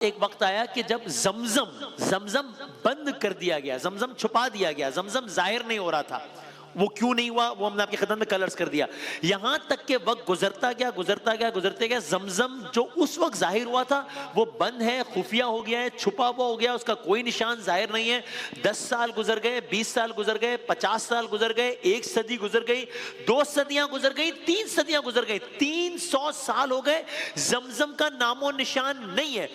ایک وقت آیا کہ جب زمزم بند کر دیا گیا، زمزم چھپا دیا گیا، زمزم ظاہر نہیں ہو رہا تھا۔ وہ کیوں نہیں ہوا وہ ہم نے آپ کی خدمت میں کل عرض کر دیا۔ یہاں تک کہ وقت گزرتے گیا، زمزم جو اس وقت ظاہر ہوا تھا وہ بند ہے، خفیہ ہو گیا ہے، چھپا ہوا ہو گیا، اس کا کوئی نشان ظاہر نہیں ہے۔ 10 سال گزر گئے، 20 سال گزر گئے، 50 سال گزر گئے، 1 صدی گزر گئی، 2 صدیاں گزر گئی، 3 صدیاں گزر گئی، 300 سال ہو گئے، زمزم کا نام و نشان نہیں ہے۔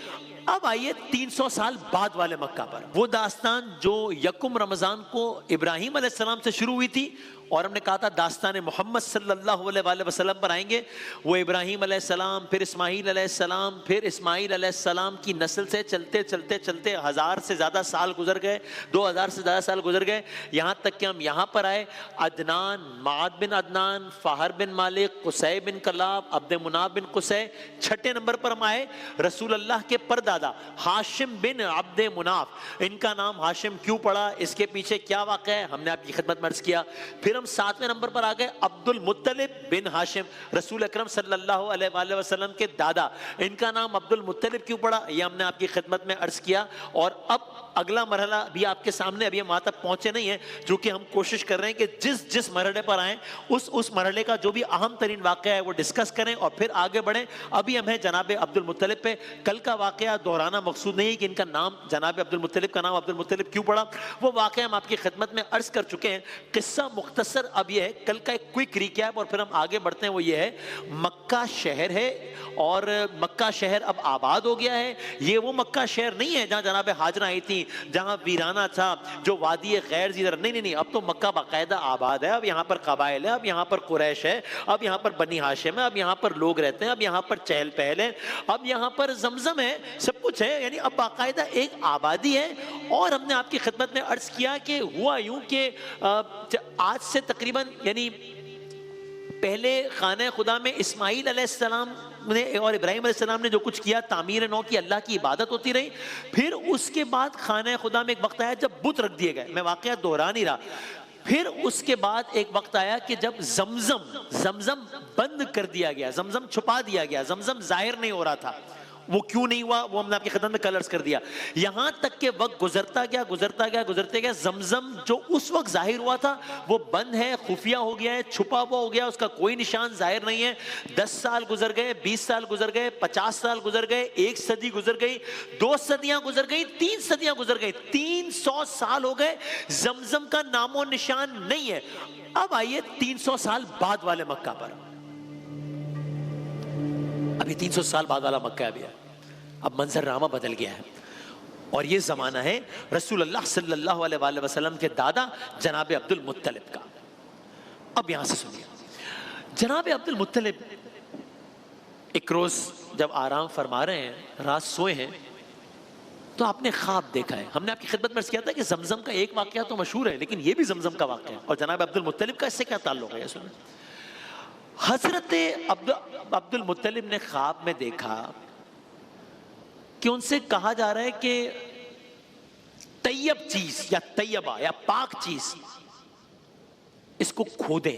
اب آئیے 300 سال بعد والے مکہ پر، وہ داستان جو یکم رمضان کو ابراہیم علیہ السلام سے شروع ہوئی تھی، اور ہم نے کہا تھا داستان محمد صلی اللہ علیہ وآلہ وسلم پر آئیں گے۔ وہ ابراہیم علیہ السلام، پھر اسماعیل علیہ السلام، پھر اسماعیل علیہ السلام کی نسل سے چلتے 1000 سے زیادہ سال گزر گئے، 2000 سے زیادہ سال گزر گئے، یہاں تک کہ ہم یہاں پر آئے۔ عدنان، معاد بن عدنان، فہر بن مالک، قصی بن کلاب، عبد مناف بن قصی، 6 نمبر پر ہم آئے۔ رسول اللہ کے پردادا ہاشم بن عبد مناف، ان کا نام ہاشم کیوں پڑا، اس کے پیچھے کیا واقعہ ہے، ہم نے آپ کی خدمت میں عرض کیا۔ پھر ہم 7ویں نمبر پر آ گئے، عبد المطلب بن ہاشم، رسول اکرم صلی اللہ علیہ وآلہ وسلم کے دادا، ان کا نام عبد المطلب کیوں پڑا، یہ ہم نے آپ کی خدمت میں عرض کیا۔ اور اب اگلا مرحلہ بھی آپ کے سامنے، ابھی ہم وہاں تک پہنچے نہیں ہیں، جو کہ ہم کوشش کر رہے ہیں کہ جس مرحلے پر آئیں اس مرحلے کا جو بھی اہم ترین واقعہ ہے وہ ڈسکس کریں اور پھر آگے بڑھیں۔ ابھی ہم ہیں جناب عبد المطلب پہ۔ کل کا واقعہ دہرانا مقصود نہیں ہے کہ ان کا نام، جناب عبد المطلب کا نام عبد المطلب کیوں پڑا، وہ واقعہ ہم آپ کی خدمت میں عرض کر چکے ہیں۔ قصہ مختصر اب یہ ہے، کل کا ایک کوئک ریکیپ اور پھر ہم آگے بڑھتے ہیں، وہ یہ ہے مکہ شہر ہے اور مکہ شہر اب آباد ہو گیا ہے۔ یہ وہ مکہ شہر نہیں ہے جہاں جناب ہاجرہ آئی تھی، جہاں ویرانہ تھا، جو وادی غیر زیدر، نہیں، اب تو مکہ باقاعدہ آباد ہے۔ اب یہاں پر قبائل ہے، اب یہاں پر قریش ہے، اب یہاں پر بنی ہاشم ہے، اب یہاں پر لوگ رہتے ہیں، اب یہاں پر چہل پہل ہے، اب یہاں پر زمزم ہے، سب کچھ ہے، یعنی اب باقاعدہ ایک آبادی ہے۔ اور ہم نے آپ کی خدمت میں عرض کیا کہ ہوا یوں کہ آج سے تقریباً یعنی پہلے خانہ خدا میں اسماعیل علیہ السلام نے اور ابراہیم علیہ السلام نے جو کچھ کیا، تعمیر نو کی، اللہ کی عبادت ہوتی رہی۔ پھر اس کے بعد خانہ خدا میں ایک وقت آیا جب بت رکھ دیے گئے، میں واقعہ دہرا نہیں رہا۔ پھر اس کے بعد ایک وقت آیا کہ جب زمزم بند کر دیا گیا، زمزم چھپا دیا گیا، زمزم ظاہر نہیں ہو رہا تھا۔ وہ کیوں نہیں ہوا وہ ہم نے آپ کی خدمت میں کل عرض کر دیا۔ یہاں تک کہ وقت گزرتے گیا، زمزم جو اس وقت ظاہر ہوا تھا وہ بند ہے، خفیہ ہو گیا ہے، چھپا ہوا ہو گیا، اس کا کوئی نشان ظاہر نہیں ہے۔ 10 سال گزر گئے، 20 سال گزر گئے، 50 سال گزر گئے، 1 صدی گزر گئی، 2 صدیاں گزر گئی، 3 صدیاں گزر گئی، 300 سال ہو گئے، زمزم کا نام و نشان نہیں ہے۔ اب آئیے 300 سال بعد والے مکہ پر۔ ابھی 300 سال بعد والا مکہ ابھی ہے، اب منظر نامہ بدل گیا ہے، اور یہ زمانہ ہے رسول اللہ صلی اللہ علیہ وآلہ وسلم کے دادا جناب عبد المطلب کا۔ اب یہاں سے سنیے، جناب عبد المطلب ایک روز جب آرام فرما رہے ہیں، رات سوئے ہیں، تو آپ نے خواب دیکھا ہے۔ ہم نے آپ کی خدمت میں عرض کیا تھا کہ زمزم کا ایک واقعہ تو مشہور ہے، لیکن یہ بھی زمزم کا واقعہ ہے، اور جناب عبد المطلب کا اس سے کیا تعلق ہے، یہ سنیں۔ حضرت عبد المطلب نے خواب میں دیکھا کہ ان سے کہا جا رہا ہے کہ طیب چیز یا طیبہ یا پاک چیز اس کو کھودیں،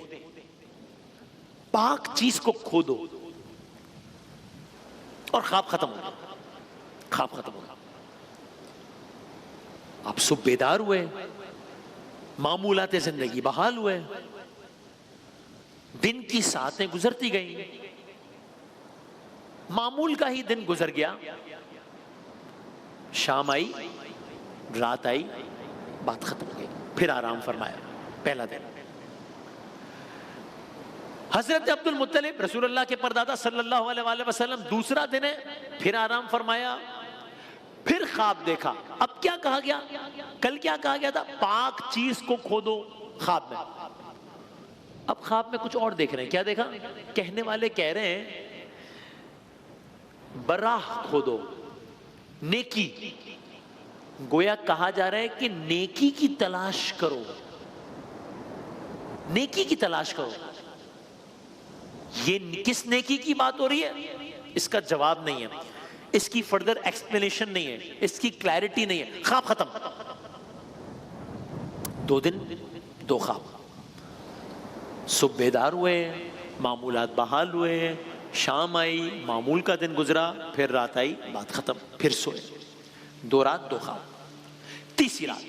پاک چیز کو کھودو، اور خواب ختم ہو گیا۔ آپ صبح بیدار ہوئے، معمولات زندگی بحال ہوئے، دن کی ساعتیں گزرتی گئیں، معمول کا ہی دن گزر گیا، شام آئی، رات آئی، بات ختم ہو گئی، پھر آرام فرمایا۔ پہلا دن حضرت عبد المطلب رسول اللہ کے پردادا صلی اللہ علیہ وآلہ وسلم، دوسرا دن ہے، پھر آرام فرمایا، پھر خواب دیکھا۔ اب کیا کہا گیا، کل کیا کہا گیا تھا، پاک چیز کو کھودو خواب میں۔ اب خواب میں کچھ اور دیکھ رہے ہیں، کیا دیکھا، کہنے والے کہہ رہے ہیں براہ کھودو، نیکی، گویا کہا جا رہا ہے کہ نیکی کی تلاش کرو، نیکی کی تلاش کرو۔ یہ کس نیکی کی بات ہو رہی ہے، اس کا جواب نہیں ہے، اس کی فردر ایکسپلینیشن نہیں ہے، اس کی کلیئرٹی نہیں ہے، خواب ختم۔ 2 دن 2 خواب، صبح بیدار ہوئے، معمولات بحال ہوئے، شام آئی، معمول کا دن گزرا، پھر رات آئی، بات ختم، پھر سوئے، 2 رات 2 خواب۔ تیسری رات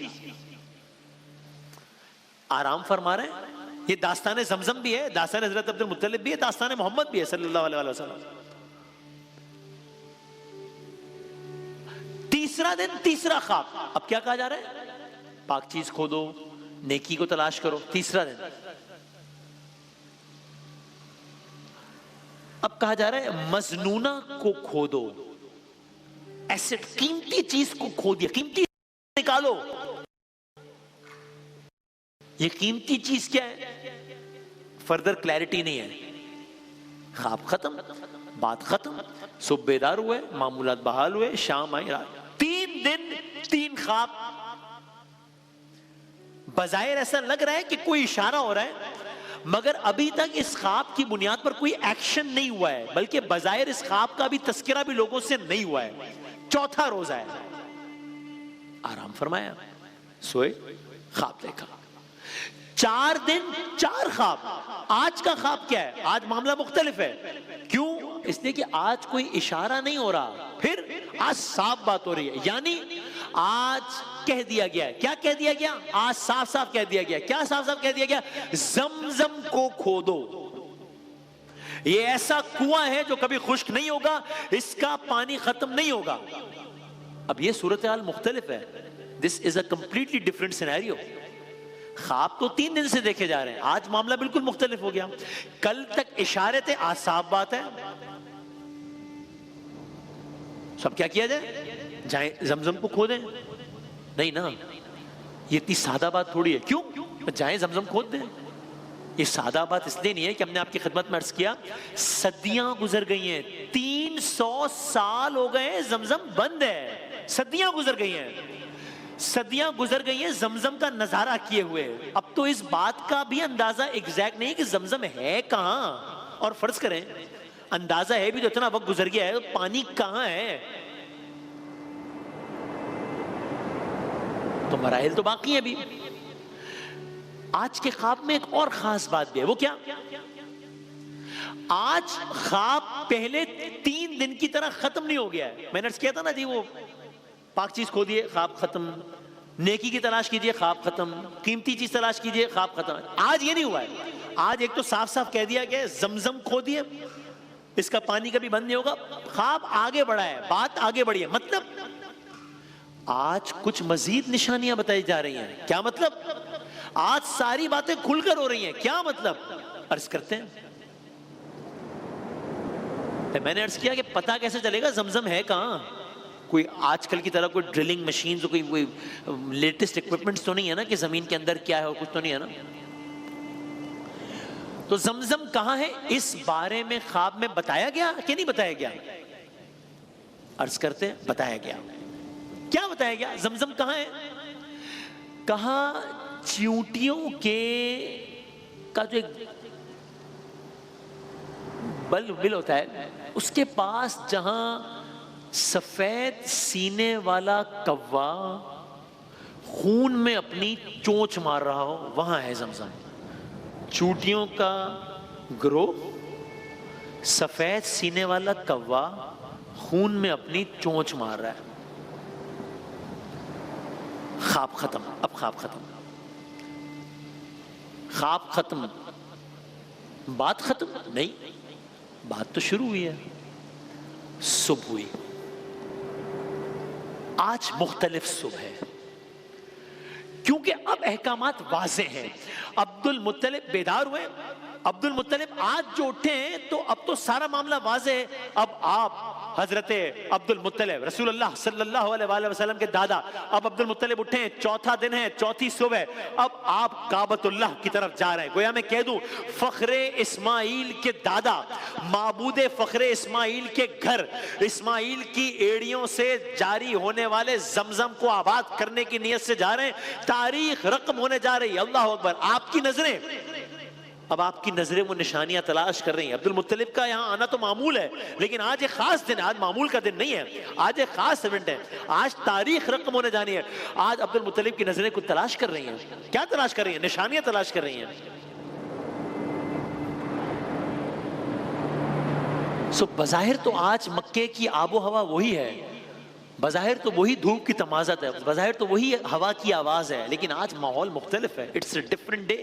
آرام فرما رہے ہیں۔ یہ داستان زمزم بھی ہے، داستان حضرت عبد المطلب بھی ہے، داستان محمد بھی ہے صلی اللہ علیہ وسلم۔ تیسرا دن تیسرا خواب، اب کیا کہا جا رہا ہے؟ پاک چیز کھودو، نیکی کو تلاش کرو۔ تیسرا دن اب کہا جا رہا ہے مظنونہ کو کھودو، ایسٹ، قیمتی چیز کو کھودیا، قیمتی نکالو۔ یہ قیمتی چیز کیا ہے؟ فردر کلیرٹی نہیں ہے۔ خواب ختم، بات ختم، صبح بیدار ہوئے، معمولات بحال ہوئے، شام آئی، رات۔ 3 دن 3 خواب۔ بظاہر ایسا لگ رہا ہے کہ کوئی اشارہ ہو رہا ہے، مگر ابھی تک اس خواب کی بنیاد پر کوئی ایکشن نہیں ہوا ہے، بلکہ بظاہر اس خواب کا بھی تذکرہ بھی لوگوں سے نہیں ہوا ہے۔ چوتھا روزہ ہے، آرام فرمایا، سوئے، خواب دیکھا۔ 4 دن 4 خواب۔ آج کا خواب کیا ہے؟ آج معاملہ مختلف ہے۔ کیوں؟ اس لیے کہ آج کوئی اشارہ نہیں ہو رہا، پھر آج صاف بات ہو رہی ہے، یعنی آج کہہ دیا گیا ہے۔ کیا کہہ دیا گیا؟ آج صاف صاف کہہ دیا گیا۔ کیا صاف صاف کہہ دیا گیا؟ زمزم کو کھودو۔ یہ ایسا کنواں ہے جو کبھی خشک نہیں ہوگا، اس کا پانی ختم نہیں ہوگا۔ اب یہ صورتحال مختلف ہے۔ This is a completely different scenario۔ خواب تو 3 دن سے دیکھے جا رہے ہیں، آج معاملہ بالکل مختلف ہو گیا۔ کل تک اشارے تھے، آج صاف بات ہے۔ سب کیا کیا جائے؟ جائیں زمزم کو کھودیں؟ نہیں نا، یہ اتنی سادہ بات تھوڑی ہے۔ کیوں؟ جائیں زمزم کھود دیں۔ یہ سادہ بات اس لیے نہیں ہے کہ ہم نے آپ کی خدمت میں عرض کیا صدیاں گزر گئی ہیں، 300 سال ہو گئے ہیں، زمزم بند ہے۔ صدیاں گزر گئی ہیں، صدیاں گزر گئی ہیں زمزم کا نظارہ کیے ہوئے۔ اب تو اس بات کا بھی اندازہ ایگزیکٹ نہیں کہ زمزم ہے کہاں، اور فرض کریں اندازہ ہے بھی تو اتنا وقت گزر گیا ہے، پانی کہاں ہے؟ تو مراحل تو باقی ہیں ابھی۔ آج کے خواب میں ایک اور خاص بات بھی ہے، وہ کیا؟ آج خواب پہلے 3 دن کی طرح ختم نہیں ہو گیا ہے۔ میں نے عرض کیا تھا نا جی، وہ پاک چیز کھودیے، خواب ختم، نیکی کی تلاش کیجئے، خواب ختم، قیمتی چیز تلاش کیجئے، خواب ختم۔ آج یہ نہیں ہوا ہے۔ آج ایک تو صاف صاف کہہ دیا گیا ہے زمزم کھودیے، اس کا پانی کبھی بند نہیں ہوگا۔ خواب آگے بڑھا ہے، بات آگے بڑھی ہے۔ مطلب آج کچھ مزید نشانیاں بتائی جا رہی ہیں۔ کیا مطلب؟ آج ساری باتیں کھل کر ہو رہی ہیں۔ کیا مطلب؟ عرض کرتے ہیں، میں نے عرض کیا کہ پتہ کیسے چلے گا زمزم ہے کہاں؟ کوئی آج کل کی طرح کوئی ڈرلنگ مشین، کوئی لیٹسٹ اکوپمنٹس تو نہیں ہے نا کہ زمین کے اندر کیا ہے اور کچھ تو نہیں ہے نا۔ تو زمزم کہاں ہے اس بارے میں خواب میں بتایا گیا کہ نہیں بتایا گیا؟ عرض کرتے ہیں بتایا گیا۔ کیا بتایا گیا؟ زمزم کہاں ہے؟ کہاں چیونٹیوں کا جو ایک بل ہوتا ہے، اس کے پاس جہاں سفید سینے والا کوا خون میں اپنی چونچ مار رہا ہو، وہاں ہے زمزم۔ چونٹیوں کا گروہ، سفید سینے والا کوا خون میں اپنی چونچ مار رہا ہے۔ خواب ختم۔ اب خواب ختم، خواب ختم، بات ختم نہیں، بات تو شروع ہوئی ہے۔ صبح ہوئی، آج مختلف صبح ہے، کیونکہ اب احکامات واضح ہیں۔ عبد المطلب بیدار ہوئے، عبد المطلب آج جو اٹھے ہیں تو اب تو سارا معاملہ واضح ہے۔ اب آپ حضرت عبد المطلب رسول اللہ صلی اللہ علیہ وسلم کے دادا، اب عبد المطلب اٹھے ہیں، 4تھا دن ہے، 4تھی صبح، اب آپ کعبۃ اللہ کی طرف جا رہے ہیں۔ گویا میں کہہ دوں فخر اسماعیل کے دادا، معبود فخر اسماعیل کے گھر، اسماعیل کی ایڑیوں سے جاری ہونے والے زمزم کو آباد کرنے کی نیت سے جا رہے ہیں۔ تاریخ رقم ہونے جا رہی ہے۔ اللہ اکبر۔ آپ کی نظریں، اب آپ کی نظریں وہ نشانیاں تلاش کر رہی ہیں۔ عبد المطلب کا یہاں آنا تو معمول ہے، لیکن آج ایک خاص دن ہے، آج معمول کا دن نہیں ہے، آج ایک خاص ایونٹ ہے، آج تاریخ رقم ہونے جانی ہے۔ آج عبد المطلب کی نظریں کچھ تلاش کر رہی ہیں۔ کیا تلاش کر رہی ہیں؟ نشانیاں تلاش کر رہی ہیں۔ سو بظاہر تو آج مکے کی آب و ہوا وہی ہے، بظاہر تو وہی دھوپ کی تمازت ہے، بظاہر تو وہی ہوا کی آواز ہے، لیکن آج ماحول مختلف ہے. It's a different day.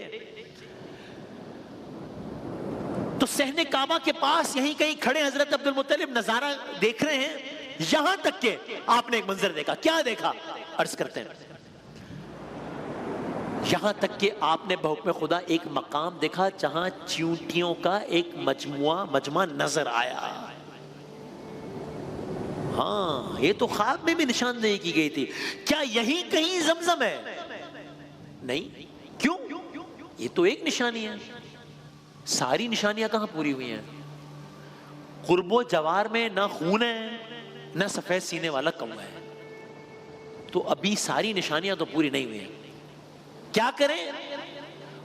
تو صحن کعبہ کے پاس یہیں کہیں کھڑے حضرت عبد المطلب نظارہ دیکھ رہے ہیں، یہاں تک کہ آپ نے ایک منظر دیکھا. کیا دیکھا؟ عرض کرتے ہیں یہاں تک کہ آپ نے بحکم خدا ایک مقام دیکھا جہاں چیونٹیوں کا ایک مجمع نظر آیا. ہاں، یہ تو خواب میں بھی نشاندہی کی گئی تھی. کیا یہی کہیں زمزم ہے؟ نہیں. کیوں؟ یہ تو ایک نشانی ہے. ساری نشانیاں کہاں پوری ہوئی ہیں؟ قرب و جوار میں نہ خون ہے نہ سفید سینے والا کوا ہے. تو ابھی ساری نشانیاں تو پوری نہیں ہوئی ہیں. کیا کریں؟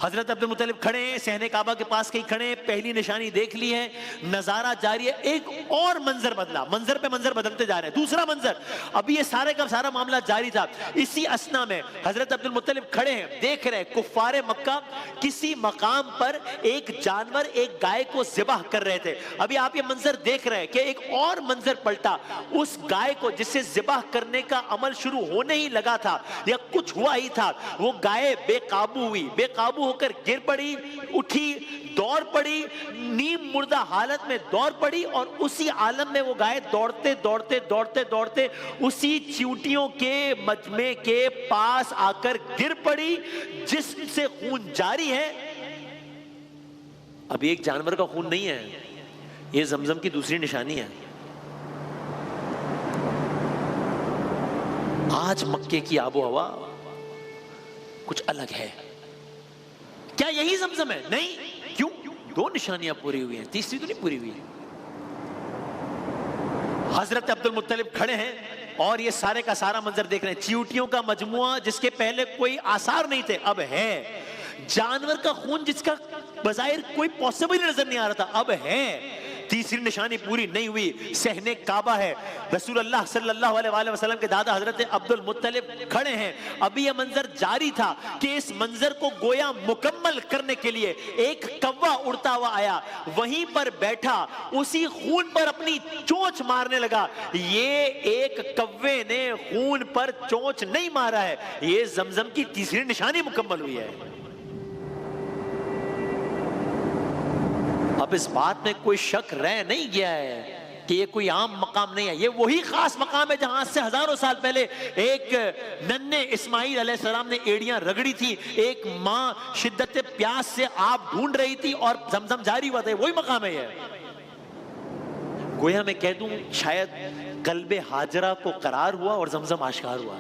حضرت عبد المطلب کھڑے ہیں صحن کعبہ کے پاس کہیں کھڑے ہیں، پہلی نشانی دیکھ لی ہے، نظارہ جاری ہے. ایک اور منظر بدلا، منظر پہ منظر بدلتے جا رہے ہیں. دوسرا منظر، ابھی یہ سارے کا سارا معاملہ جاری تھا. اسی اسنا میں حضرت عبد المطلب کھڑے ہیں، دیکھ رہے ہیں کفار مکہ کسی مقام پر ایک جانور، ایک گائے کو ذبح کر رہے تھے. ابھی آپ یہ منظر دیکھ رہے ہیں کہ ایک اور منظر پلٹا. اس گائے کو جس سے ذبح کرنے کا عمل شروع ہونے ہی لگا تھا یا کچھ ہوا ہی تھا، وہ گائے بے قابو ہوئی، بے قابو ہو کر گر پڑی، اٹھی، دوڑ پڑی، نیم مردہ حالت میں دوڑ پڑی. اور اسی عالم میں وہ گائے دوڑتے دوڑتے دوڑتے دوڑتے اسی چیونٹیوں کے مجمع کے پاس آ کر گر پڑی جسم سے خون جاری ہے. اب ایک جانور کا خون نہیں ہے، یہ زمزم کی دوسری نشانی ہے. آج مکے کی آب و ہوا کچھ الگ ہے. کیا یہی زمزم ہے؟ نہیں. کیوں؟ دو نشانیاں پوری ہوئی ہیں، تیسری تو نہیں پوری ہوئی. حضرت عبد المطلب کھڑے ہیں اور یہ سارے کا سارا منظر دیکھ رہے ہیں. چیونٹیوں کا مجموعہ جس کے پہلے کوئی آثار نہیں تھے اب ہے. جانور کا خون جس کا بظاہر کوئی پاسبل نظر نہیں آ رہا تھا اب ہے. تیسری نشانی پوری نہیں ہوئی، صحن کعبہ ہے. رسول اللہ صلی اللہ علیہ وآلہ وسلم کے دادا حضرت عبد المطلب کھڑے ہیں. ابھی یہ منظر جاری تھا کہ اس منظر کو گویا مکمل کرنے کے لیے ایک کوا اڑتا ہوا آیا، وہیں پر بیٹھا، اسی خون پر اپنی چونچ مارنے لگا. یہ ایک کوے نے خون پر چونچ نہیں مارا ہے، یہ زمزم کی تیسری نشانی مکمل ہوئی ہے. اب اس بات میں کوئی شک رہ نہیں گیا ہے کہ یہ کوئی عام مقام نہیں ہے. یہ وہی خاص مقام ہے جہاں سے ہزاروں سال پہلے ایک ننھے اسماعیل علیہ السلام نے ایڑیاں رگڑی تھی، ایک ماں شدت پیاس سے آب ڈھونڈ رہی تھی اور زمزم جاری ہوا تھا. وہی مقام ہے یہ. گویا میں کہہ دوں شاید قلب ہاجرہ کو قرار ہوا اور زمزم آشکار ہوا.